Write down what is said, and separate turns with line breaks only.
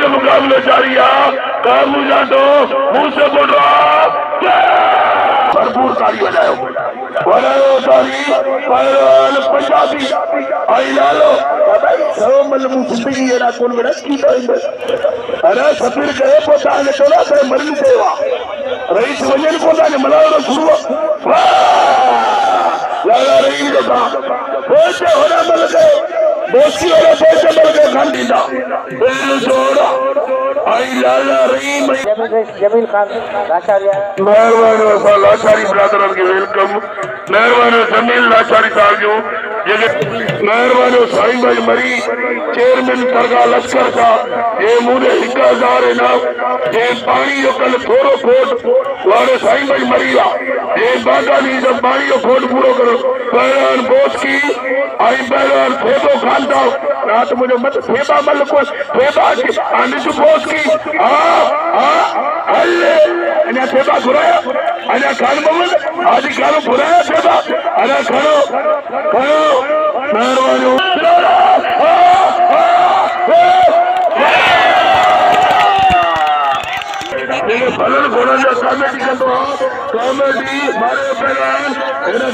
जो मुकाबला जारी है। काबू जाटो मुंह से बोल रहा भरपूर ताली बजाओ ताली पहलवान पंजाबी आई लालो मतलब जिंदगी ये ना कौन बड़ा की अरे सफीर कहे पोता ने चला तो मरनी सेवा रईस वजन पोता ने मलाओ शुरू लगा रही देखा बोलते होना मल गए बोसी वाला बोलते मल गए खान दीदा जोड़ा आई लाला रही
जमील खान लाचारी
मेहरबानी लाचारी ब्रादर के वेलकम मेहरबानी जमील लाचारी साहब जो मेहरबानी साईं भाई मरी चेयरमैन दरगाह लश्कर साहब ये मुझे 1000 इनाम ये पानी जो कल थोड़ो खोट वाले साईं भाई मरी ये बागा नहीं जब पानी जो खोट पूरा करो पहलवान बोस की आई पहलवान फेबो खानता रात मुझे मत फेबा मल को फेबा आने तो बोस की अल्ले अने फेबा घुराया अने खान मोहम्मद आज खानो घुराया फेबा अने खानो खानो मेहरबानी ये बलन घोड़ा कॉमेडी का तो कॉमेडी मारे पहलवान